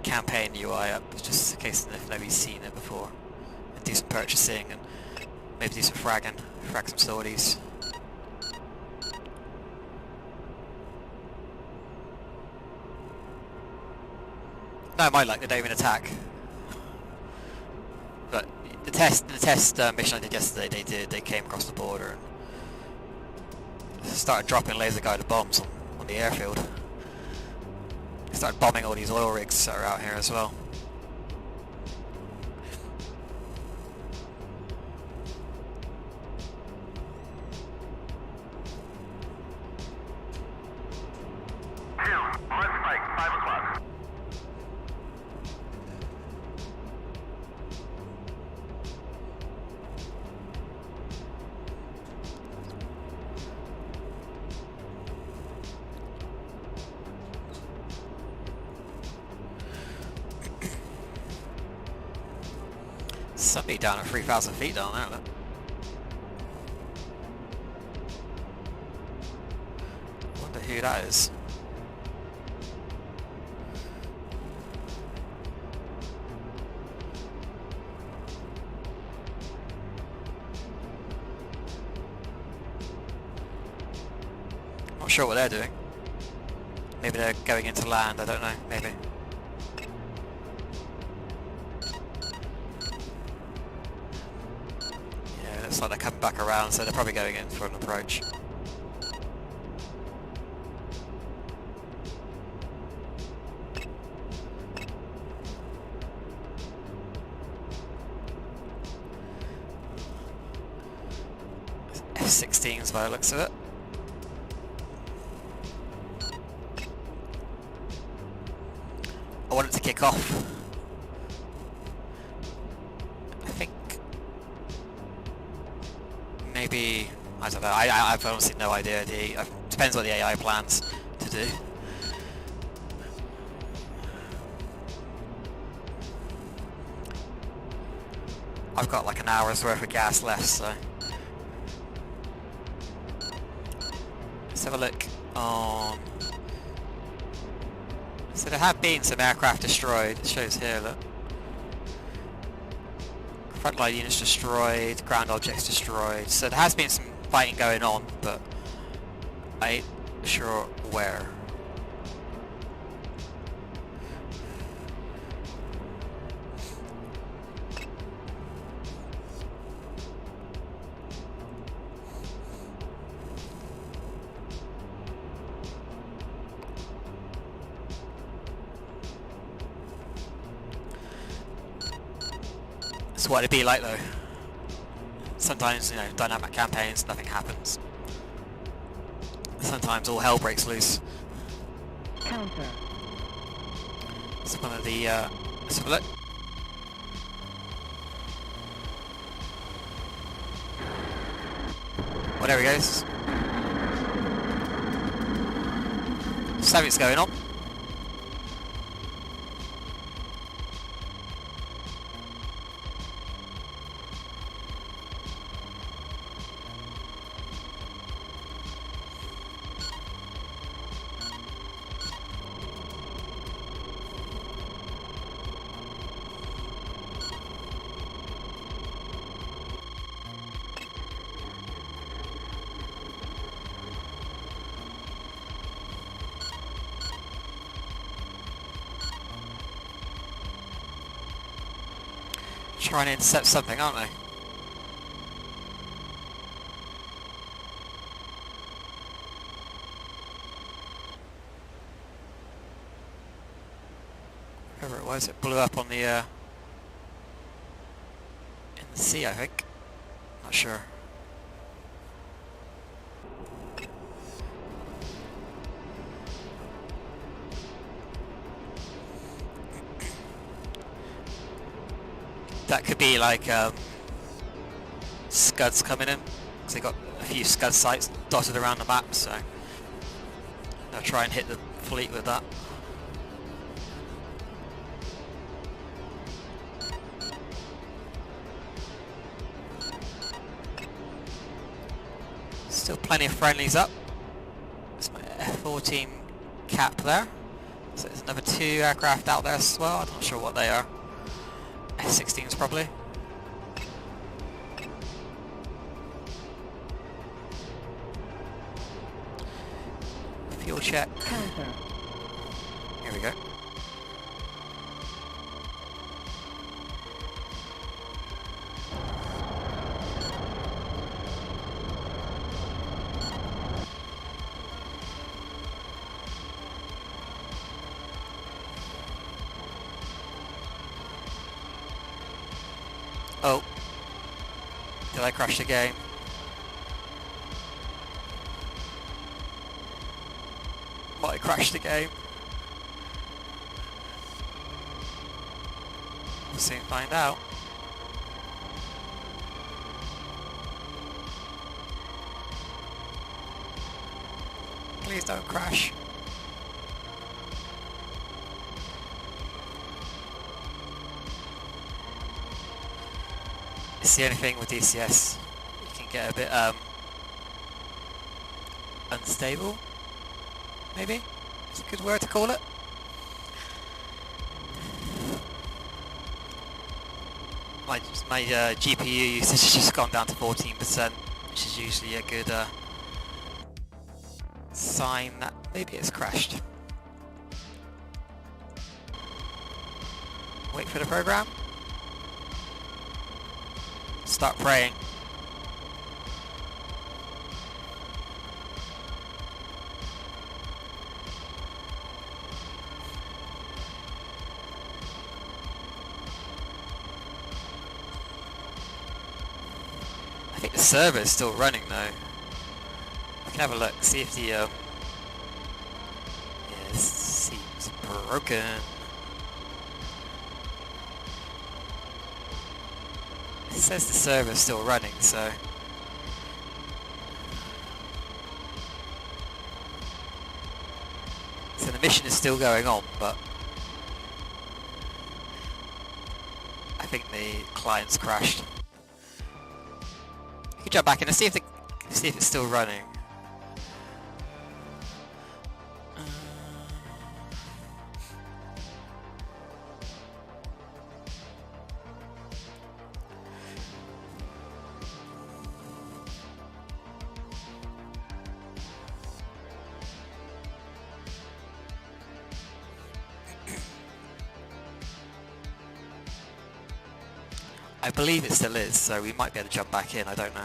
campaign UI up, just in case if nobody's seen it before, and do some purchasing and maybe do some frag some sorties. No, I might like the David attack. But the test mission I did yesterday, they came across the border and started dropping laser guided bombs on the airfield. They started bombing all these oil rigs that are out here as well. Somebody down at 3,000 feet down there, look. I wonder who that is. Not sure what they're doing. Maybe they're going into land, I don't know, maybe. Looks like they're coming back around, so they're probably going in for an approach. F-16s by the looks of it. I want it to kick off. Maybe, I don't know, I've honestly no idea. Depends what the AI plans to do. I've got like an hour's worth of gas left, so let's have a look on. So there have been some aircraft destroyed. It shows here, look. Frontline units destroyed, ground objects destroyed. So there has been some fighting going on, but I ain't sure where. That's what it'd be like though. Sometimes, you know, dynamic campaigns, nothing happens. Sometimes all hell breaks loose. Counter. It's one of the, let's have a look. Well, there he goes. Something's going on. Trying to intercept something, aren't they? Whatever it was, it blew up on the in the sea, I think. Not sure. That could be like scuds coming in, because they got a few scud sites dotted around the map, so they'll try and hit the fleet with that. Still plenty of friendlies up. There's my F-14 cap there. So there's another 2 aircraft out there as well. I'm not sure what they are. F-16s probably. Fuel check. Counter. Here we go. Oh. Did I crash the game? Might have crashed the game. We'll soon find out. Please don't crash. It's the only thing with DCS. You can get a bit unstable, maybe? Is a good word to call it. My GPU usage has just gone down to 14%, which is usually a good sign that maybe it's crashed. Wait for the program. Start praying. I think the server is still running though. We can have a look, see if the yeah, this seems broken. It says the server is still running, so the mission is still going on, but I think the client's crashed. You can jump back in and see if it's still running. I believe it still is, so we might be able to jump back in, I don't know.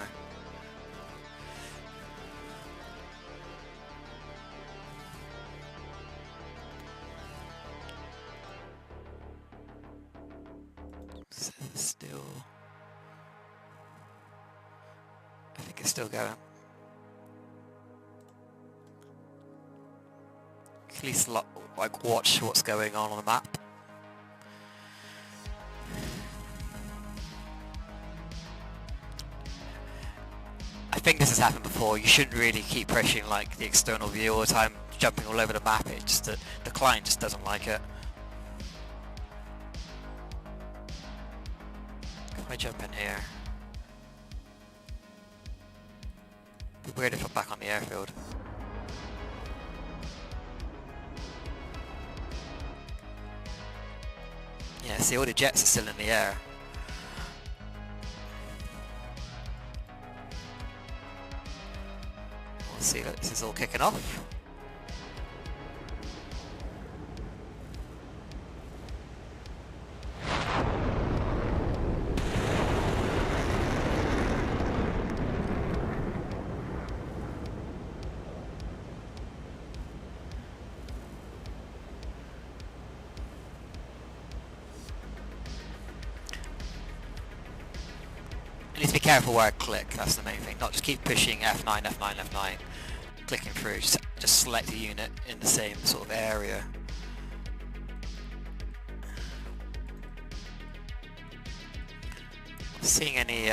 So it's still... I think it's still going. At least like watch what's going on the map. I think this has happened before. You shouldn't really keep pushing like the external view all the time, jumping all over the map. It just the client just doesn't like it. If I jump in here, it'd be weird if I'm back on the airfield. Yeah, see, all the jets are still in the air. Let's see, look, this is all kicking off. You need to be careful where I click, that's the main thing. Not just keep pushing F9, F9, F9, clicking through, just select a unit in the same sort of area. Not seeing any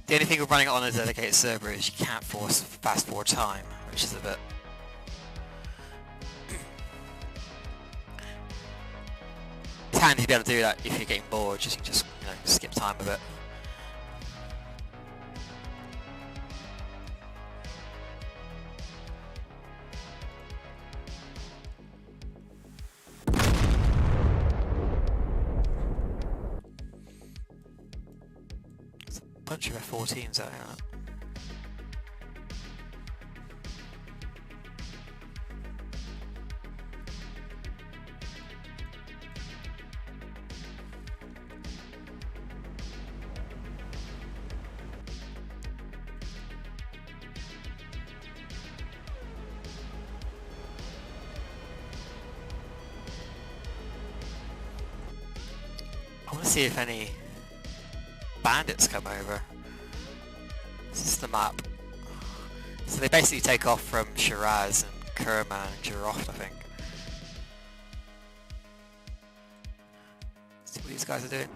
the only thing with running it on a dedicated server is you can't force fast forward time, which is a bit... It's handy to be able to do that if you're getting bored, just you know, skip time a bit. Bunch of F-14s out here. I want to see if any bandits come over. This is the map. So they basically take off from Shiraz and Kerman and Girofte, I think. See what these guys are doing.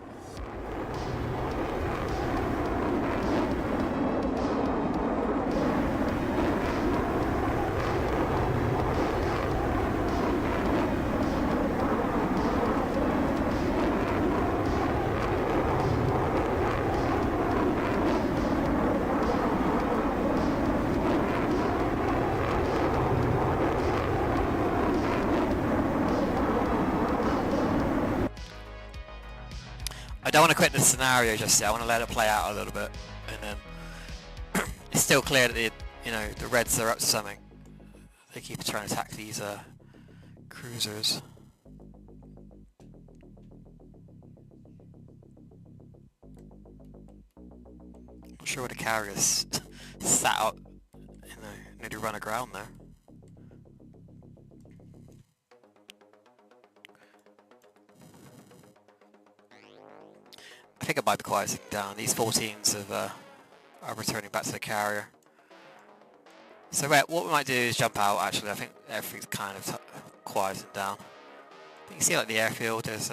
I don't want to quit the scenario just yet. I want to let it play out a little bit, and then it's still clear that the Reds are up to something. They keep trying to attack these cruisers. Not sure where the carriers sat out, nearly run aground there. I think it might be quieting down. These 14s are returning back to the carrier. So what we might do is jump out. Actually, I think everything's kind of quieting down. But you can see like the airfield. There's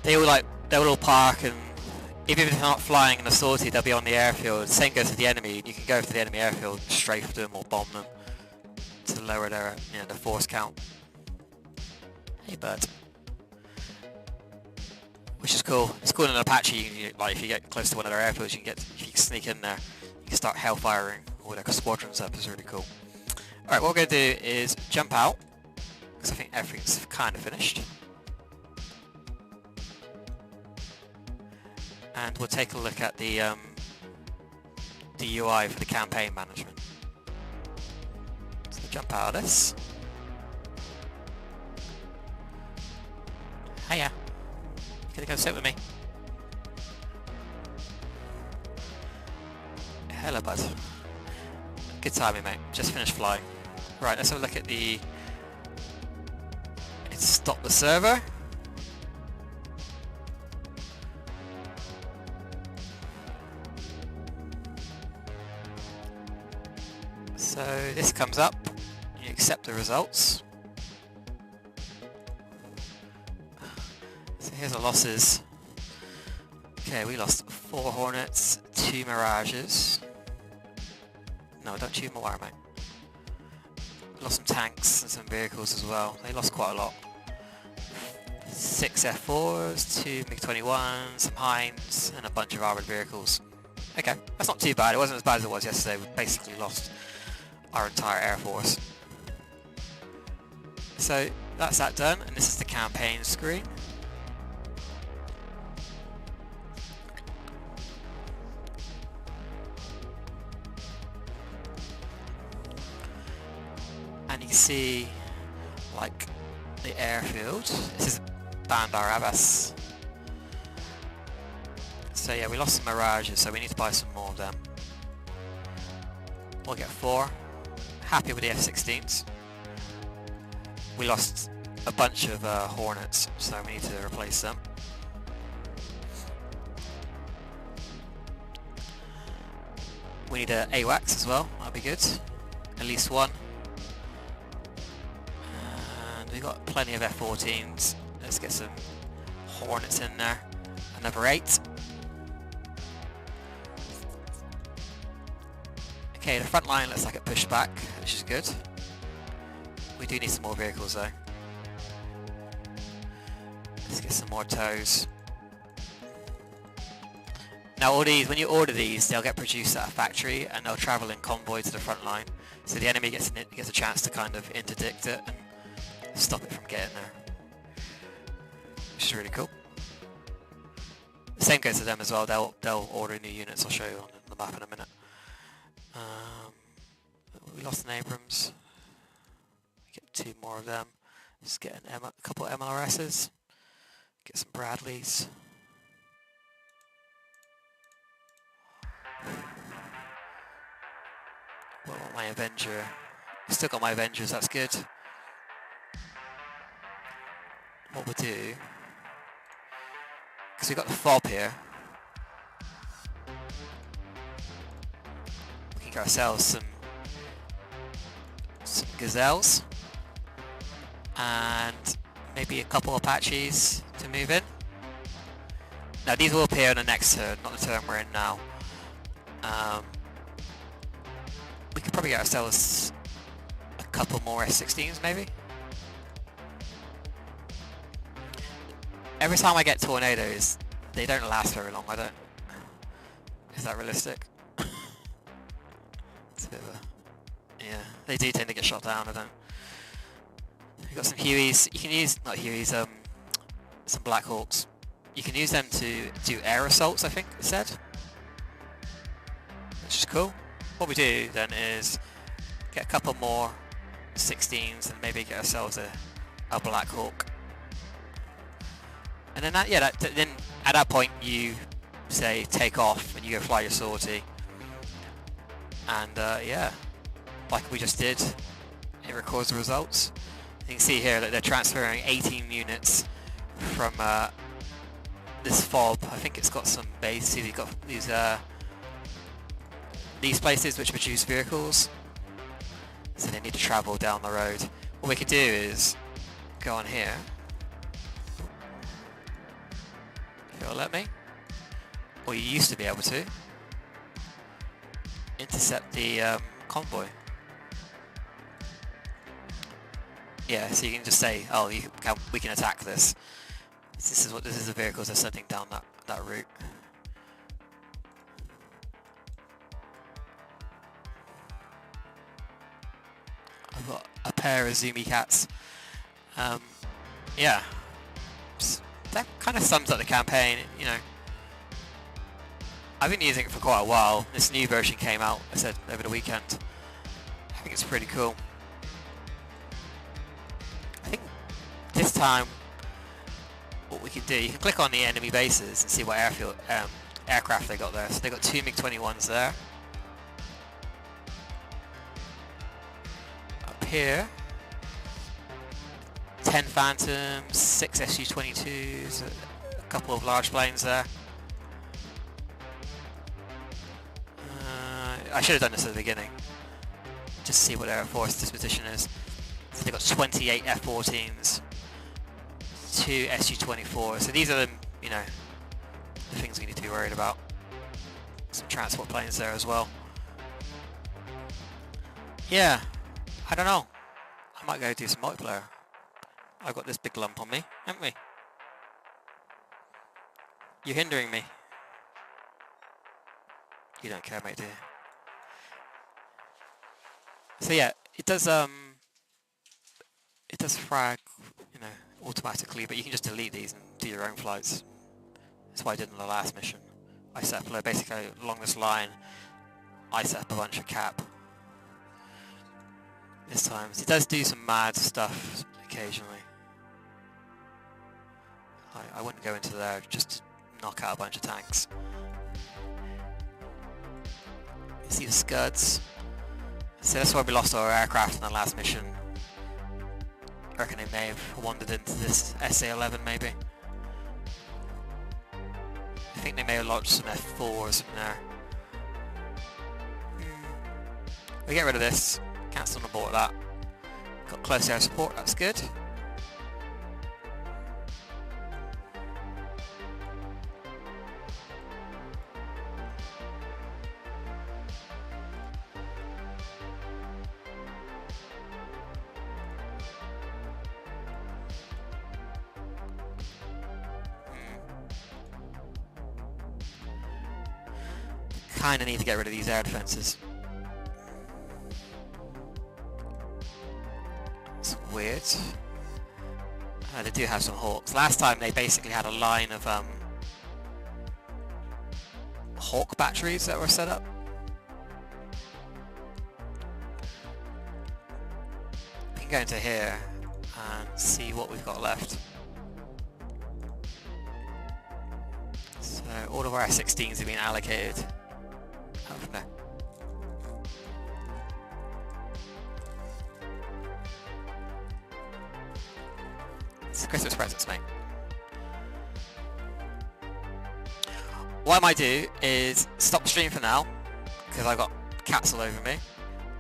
they'll all park, and even if they're not flying in a sortie, they'll be on the airfield. Same goes to the enemy. You can go to the enemy airfield, strafe them or bomb them to lower their their force count. Hey bird. Which is cool. It's cool in an Apache. Like if you get close to one of their airfields, you can sneak in there. You can start hellfiring all their squadrons up. It's really cool. All right, what we're going to do is jump out because I think everything's kind of finished. and we'll take a look at the UI for the campaign management. So jump out of this. Hiya. You gonna go sit with me? Hello, bud. Good timing, mate. Just finished flying. Right, let's have a look at the... I need to stop the server. So this comes up, you accept the results. So here's the losses. Okay, we lost 4 Hornets, 2 Mirages. No, don't chew my wire, mate. We lost some tanks and some vehicles as well. They lost quite a lot. 6 F4s, 2 MiG-21s, some Hinds, and a bunch of armoured vehicles. Okay, that's not too bad. It wasn't as bad as it was yesterday. We basically lost our entire air force. So that's that done, and this is the campaign screen. And you can see like the airfield. This is Bandar Abbas. So yeah, we lost some Mirages, so we need to buy some more of them. We'll get 4. Happy with the F-16s. We lost a bunch of Hornets, so we need to replace them. We need AWACS as well, that'd be good. At least 1. And we've got plenty of F-14s. Let's get some Hornets in there. Another 8. Okay, the front line looks like it pushed back, which is good. We do need some more vehicles though. Let's get some more tows. Now all these, when you order these, they'll get produced at a factory and they'll travel in convoy to the front line. So the enemy gets a chance to kind of interdict it and stop it from getting there. Which is really cool. The same goes to them as well, they'll order new units, I'll show you on the map in a minute. We lost an Abrams. Get 2 more of them. Just get a couple of MLRSs. Get some Bradleys. Well, my Avenger. Still got my Avengers, that's good. What we'll do, because we've got the FOB here, we can get ourselves some Gazelles and maybe a couple Apaches to move in. Now these will appear in the next turn, not the turn we're in now. We could probably get ourselves a couple more F-16s maybe. Every time I get tornadoes, they don't last very long. Is that realistic? It's a bit of a... Yeah, they do tend to get shot down, We've got some Hueys. You can use, not Hueys, some Black Hawks. You can use them to do air assaults, I think it said. Which is cool. What we do then is get a couple more 16s and maybe get ourselves a Black Hawk. And then then at that point you say take off and you go fly your sortie. And yeah, like we just did, it records the results. You can see here that they're transferring 18 units from this FOB. I think it's got some base. See, they've got these places which produce vehicles, so they need to travel down the road. What we could do is go on here. If it'll let me, or you used to be able to intercept the convoy. Yeah, so you can just say, oh, we can attack this. This is the vehicles they're sending down that route. I've got a pair of Zoomy Cats. Yeah, that kind of sums up the campaign. You know, I've been using it for quite a while. This new version came out, I said, over the weekend. I think it's pretty cool. I think this time what we can do, you can click on the enemy bases and see what aircraft they got there. So they got 2 MiG-21s there. Up here, 10 Phantoms, 6 Su-22s, a couple of large planes there. I should have done this at the beginning, just to see what their force disposition is. So they've got 28 F-14s, 2 Su-24s. So these are the, you know, the things we need to be worried about. Some transport planes there as well. Yeah, I don't know. I might go do some multiplayer. I've got this big lump on me, haven't we? You're hindering me. You don't care, mate, do you? So yeah, it does frag, you know, automatically, but you can just delete these and do your own flights. That's what I did in the last mission. I set up basically along this line. I set up a bunch of cap. This time, it does do some mad stuff occasionally. I wouldn't go into there just to knock out a bunch of tanks. You see the Scuds. So that's why we lost our aircraft in the last mission. I reckon they may have wandered into this SA-11 maybe. I think they may have launched some F4s from there. We get rid of this. Cancel and abort that. Got close air support, that's good. Kinda need to get rid of these air defences. It's weird. They do have some Hawks. Last time they basically had a line of Hawk batteries that were set up. We can go into here and see what we've got left. So all of our F-16s have been allocated. Out from there. It's Christmas presents, mate. What I might do is stop the stream for now, because I've got cats all over me.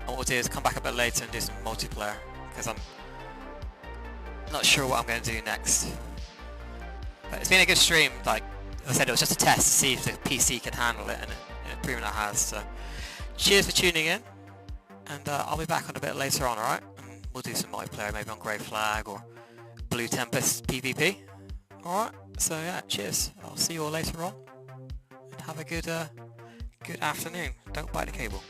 And what we'll do is come back a bit later and do some multiplayer, because I'm not sure what I'm going to do next. But it's been a good stream. Like I said, it was just a test to see if the PC can handle it, and it proven it has. So cheers for tuning in, and I'll be back on a bit later on, alright? And we'll do some multiplayer, maybe on Grey Flag or Blue Tempest PvP. Alright, so yeah, cheers. I'll see you all later on, and have a good afternoon. Don't bite the cable.